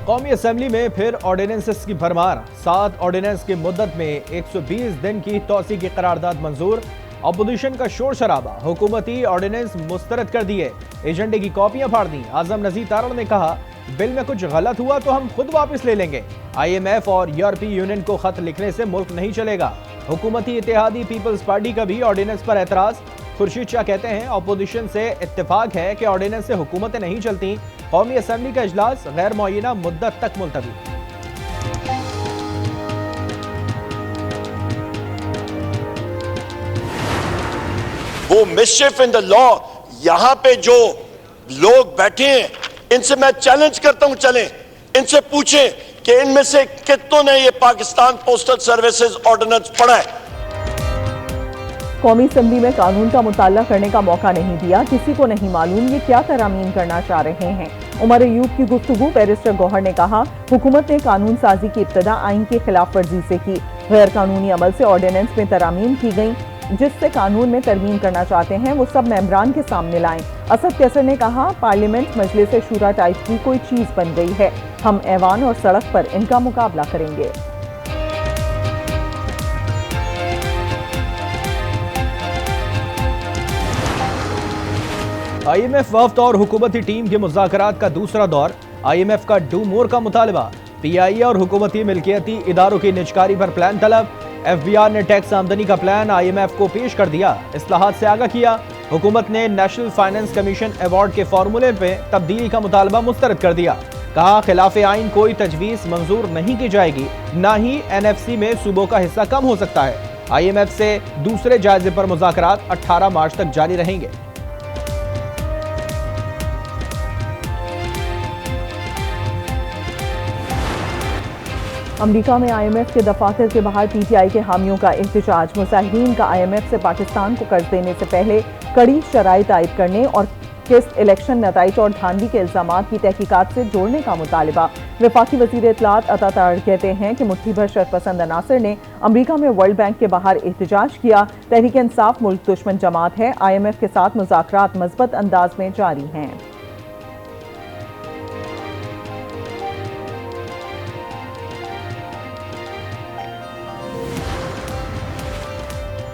कौमी असेंबली में फिर ऑर्डिनेंसेस की भरमार। 7 ऑर्डिनेंस की मुद्दत में 120 दिन की तौसी की करारदाद मंजूर। अपोजिशन का शोर शराबा, हुकूमती ऑर्डिनेंस मुस्तरद कर दिए, एजेंडे की कॉपियां फाड़ दी। आजम नजीर तारड़ ने कहा, बिल में कुछ गलत हुआ तो हम खुद वापस ले लेंगे। IMF और यूरोपीय यूनियन को खत लिखने से मुल्क नहीं चलेगा। हुकूमती इत्तेहादी पीपल्स पार्टी का भी ऑर्डिनेंस पर एतराज। खुर्शीद शाह कहते हैं, अपोजिशन से इत्तेफाक है कि ऑर्डिनेंस से हुकूमतें नहीं चलती। कौमी असेंबली का इजलास गैर मुअय्यना मुद्दत तक मुलतवी। वो मिसचिफ इन द लॉ, यहां पे जो लोग बैठे हैं इनसे मैं चैलेंज करता हूं, चलें इनसे पूछें कि इनमें से कितनों ने ये पाकिस्तान पोस्टल सर्विसेज ऑर्डिनेंस पढ़ा है। कौमी असेंबली में कानून का मुताला करने का मौका नहीं दिया, किसी को नहीं मालूम ये क्या तरामीम करना चाह रहे हैं। उमर अयूब की गुफ्तगू। बैरिस्टर गौहर ने कहा, हुकूमत ने कानून साजी की इब्तदा आइन की खिलाफ वर्जी से की। गैर कानूनी अमल से ऑर्डिनेंस में तरामीम की गई, जिससे कानून में तरमीम करना चाहते हैं वो सब मेंबरान के सामने लाएं। असद कैसर ने कहा, पार्लियामेंट मजलिस शूरा टाइप की कोई चीज बन गई है, हम ऐवान और सड़क पर इनका मुकाबला करेंगे। IMF वफ्द और हुकूमती टीम के मुज़ाकरात का दूसरा दौर। IMF का डू मोर का मुतालबा। PIA और हुकूमती मिल्कियती इदारों की निजकारी पर प्लान तलब। FBR ने टैक्स आमदनी का प्लान IMF को पेश कर दिया, इस्लाहात से आगाह किया। हुकूमत ने नेशनल फाइनेंस कमीशन अवार्ड के फार्मूले में तब्दीली का मुतालबा मुस्तरद कर दिया। कहा, खिलाफ आइन कोई तजवीज़ मंजूर नहीं की जाएगी, ना ही NFC में सूबों का हिस्सा कम हो सकता है। IMF से दूसरे जायजे पर मुज़ाकरात 18 मार्च तक जारी रहेंगे। अमरीका में IMF के दफातर के बाहर PTI के हामियों का एहतजाज। मुजाहिरीन का IMF से पाकिस्तान को कर्ज देने से पहले कड़ी शराइत आयद करने और किस्त इलेक्शन नताइज और धांधली के इल्जामात की तहकीकात से जोड़ने का मुतालबा। वफाकी वजीर इत्तलात अता तारड़ कहते हैं कि मुट्ठी भर शरपसंद अनासर ने अमरीका में वर्ल्ड बैंक के बाहर एहतजाज किया। तहरीक इंसाफ मुल्क दुश्मन जमात है। IMF के साथ मुज़ाकरात मज़बूत अंदाज में जारी हैं।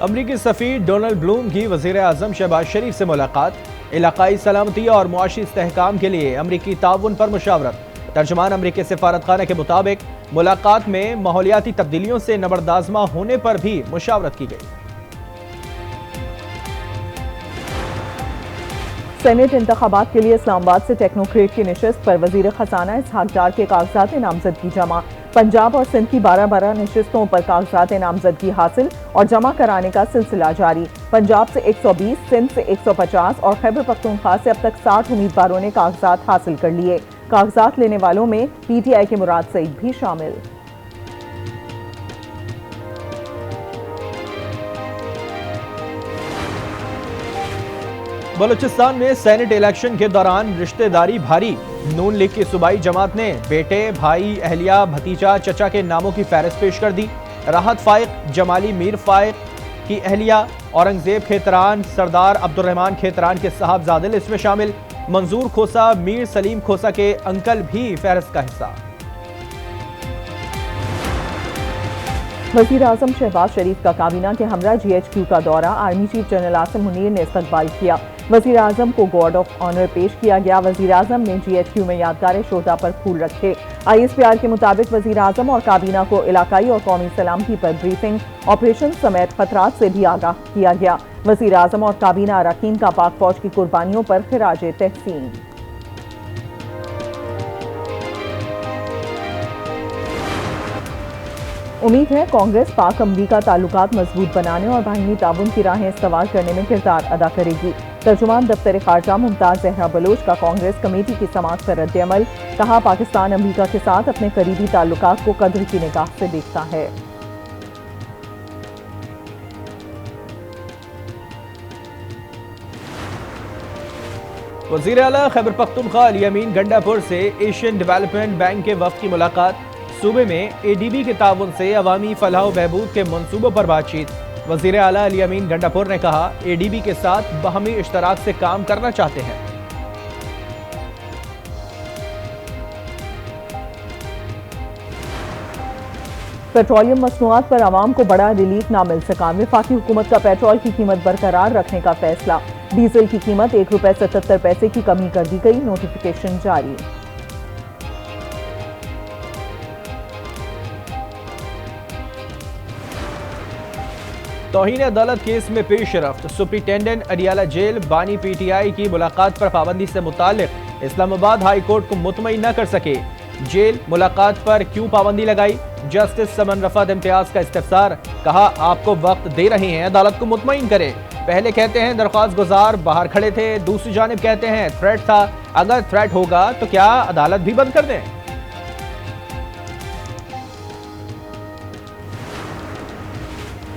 अमरीकी सफ़ीर डोनाल्ड ब्लूम की वज़ीर आज़म शहबाज शरीफ से मुलाकात। इलाकाई सलामती और मुआशी इस्तेहकाम के लिए अमरीकी ताउन पर मुशावरत। तर्जुमान अमरीकी सफारतखाना के मुताबिक मुलाकात में माहौलियाती तब्दीलियों से नबरदाज़मा होने पर भी मुशावरत की गई। सेनेट इंतखाबात के लिए इस्लामाबाद से टेक्नोक्रेट की निशस्त पर वजीर खजाना इसहाक डार के कागजात नामजदगी जमा। पंजाब और सिंध की 12 नशिस्तों पर कागजात नामजदगी हासिल और जमा कराने का सिलसिला जारी। पंजाब से 120, सिंध से 150 और खैबर पख्तूनख्वा से अब तक 60 उम्मीदवारों ने कागजात हासिल कर लिए। कागजात लेने वालों में PTI के मुराद सईद भी शामिल। बलूचिस्तान में सेनेट इलेक्शन के दौरान रिश्तेदारी भारी। नून लीग की सूबाई जमात ने बेटे, भाई, अहलिया, भतीजा, चचा के नामों की फहरिस्त पेश कर दी। राहत फाइक, जमाली मीर फाइक की अहलिया, औरंगजेब खेतरान, सरदार अब्दुर्रहमान खेतरान के साहबजादे लिस्ट में शामिल। मंजूर खोसा, मीर सलीम खोसा के अंकल भी फहरिस्त का हिस्सा। वज़ीर आज़म शहबाज शरीफ का काबीना के हमरा GHQ का दौरा। Army chief general Asim Munir ने इस्तकबाल किया। वज़ीर आज़म को गार्ड ऑफ ऑनर पेश किया गया। वज़ीर आज़म ने GHQ में यादगार शोहदा पर फूल रखे। ISPR के मुताबिक वज़ीर आज़म और काबीना को इलाकाई और कौमी सलामती पर ब्रीफिंग, ऑपरेशन समेत खतरात से भी आगाह किया गया। वज़ीर आज़म और काबीना अरकान का पाक फौज की कुर्बानियों पर खिराज तहसीन। उम्मीद है कांग्रेस पाक अमरीका ताल्लुकात मजबूत बनाने और बाहिनी ताउन की राहें इस्तेमाल करने में किरदार अदा करेगी। तर्जुमान दफ्तर खारजा मुमताज जहरा बलोच का कांग्रेस कमेटी की समाअत पर रद्द-ए-अमल। कहा, पाकिस्तान अमरीका के साथ अपने करीबी ताल्लुकात को कद्र की निगाह से देखता है। वज़ीर आला खैबर पख्तूनख्वा अली अमीन गंडापुर से एशियन डेवलपमेंट बैंक के वफ़द की मुलाकात। सूबे में ADB के ताउन से अवामी फलाह बहबूद के मंसूबों पर बातचीत। वज़ीर आला अली अमीन गंडापुर ने कहा, ADB के साथ बाहमी इश्तराक से काम करना चाहते हैं। पेट्रोलियम मसनूआत पर आवाम को बड़ा रिलीफ ना मिल सका। वफाकी हुकूमत का पेट्रोल की कीमत बरकरार रखने का फैसला। डीजल की कीमत ₹1.77 की कमी कर दी गई। नोटिफिकेशन जारी। तौहीन अदालत केस में पेश रफ्त। सुप्रिंटेंडेंट अडियाला जेल बानी PTI की मुलाकात पर पाबंदी से मुताल्लिक इस्लामाबाद हाई कोर्ट को मुतमईन न कर सके। जेल मुलाकात पर क्यों पाबंदी लगाई? जस्टिस समन रफत इम्तियाज का इस्तिफसार। कहा आपको वक्त दे रहे हैं, अदालत को मुतमईन करें। पहले कहते हैं दरख्वास्त गुजार बाहर खड़े थे, दूसरी जानिब कहते हैं थ्रेट था। अगर थ्रेट होगा तो क्या अदालत भी बंद कर दें?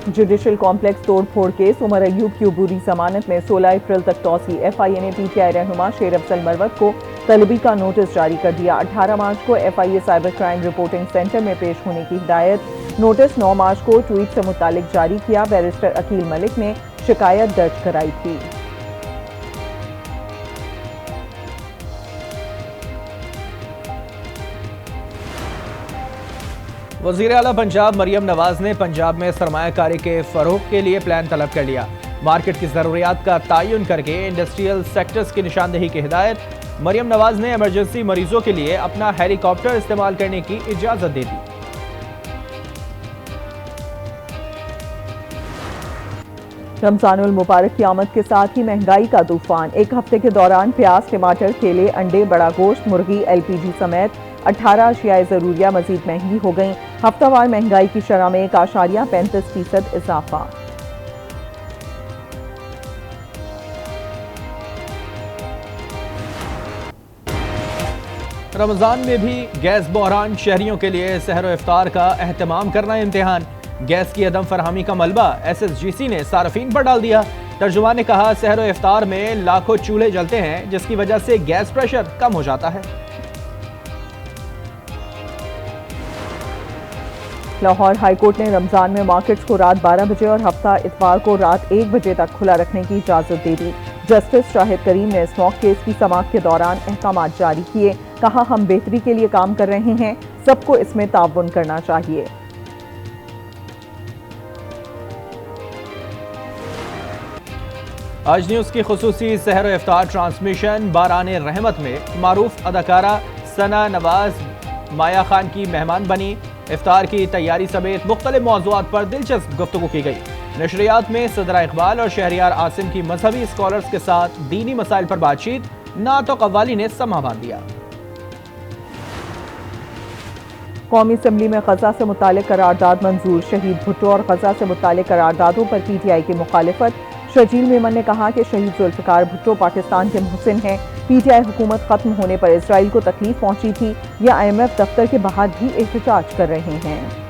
जुडिशल कॉम्प्लेक्स तोड़फोड़ केस। उमर अयूब की अबूरी जमानत में 16 अप्रैल तक तौसी। FIA ने PTI रहनुमा शेर अफजल मरवत को तलबी का नोटिस जारी कर दिया। 18 मार्च को FIA cyber crime reporting centre में पेश होने की हिदायत। नोटिस 9 मार्च को ट्वीट से मुतालिक जारी किया। बैरिस्टर अकील मलिक ने शिकायत दर्ज कराई थी। वज़ीर आला पंजाब मरियम नवाज ने पंजाब में सरमायाकारी के फरोग के लिए प्लान तलब कर लिया। मार्केट की ज़रूरियात का तयन करके इंडस्ट्रियल सेक्टर्स की निशानदेही की हिदायत। मरियम नवाज ने इमरजेंसी मरीजों के लिए अपना हेलीकॉप्टर इस्तेमाल करने की इजाज़त दे दी। रमजानुल मुबारक की आमद के साथ ही महंगाई का तूफान। एक हफ्ते के दौरान प्याज, टमाटर, केले, अंडे, बड़ा गोश्त, मुर्गी, LPG समेत 18 अशियाए ज़रूरिया मजीद महंगी हो गईं। हफ्तावार महंगाई की शरह में 1.35% इजाफा। रमजान में भी गैस बहरान। शहरियों के लिए सहर इफ्तार का एहतमाम करना इम्तिहान। गैस की अदम फरहमी का मलबा SSGC ने सार्फिन पर डाल दिया। तर्जुमान ने कहा सहर इफ्तार में लाखों चूल्हे जलते हैं, जिसकी वजह से गैस प्रेशर कम हो जाता है। लाहौर हाईकोर्ट ने रमजान में मार्केट्स को रात 12 बजे और हफ्ता इतवार को रात 1 बजे तक खुला रखने की इजाजत दे दी। जस्टिस शाहिद करीम ने स्मॉक केस की समाअत के दौरान अहकाम जारी किए। कहा हम बेहतरी के लिए काम कर रहे हैं, सबको इसमें ताउन करना चाहिए। आज न्यूज़ की खुसूसी सहर इफ्तार ट्रांसमिशन बाराने रहमत में मारूफ अदाकारा सना नवाज माया खान की मेहमान बनी। इफ्तार की तैयारी समेत मुख्तलिफ मौज़ूआत पर दिलचस्प गुफ्तगू की गई। नशरियात में सदरा इकबाल और शहरियार आसिम की मजहबी स्कॉलर्स के साथ दीनी मसाइल पर बातचीत। नात और कव्वाली ने समा बांध दिया। कौमी असम्बली में गजा से मुतालिक करारदाद मंजूर। शहीद भुट्टो और गजा से मुतालिक करारदादों पर PTI की मुखालिफत। शजील मेमन ने कहा कि शहीद जुल्फ़िकार भुट्टो पाकिस्तान के मुहसिन हैं। PTI हुकूमत खत्म होने पर इसराइल को तकलीफ पहुंची थी। या IMF दफ्तर के बाहर भी एहतजाज कर रहे हैं।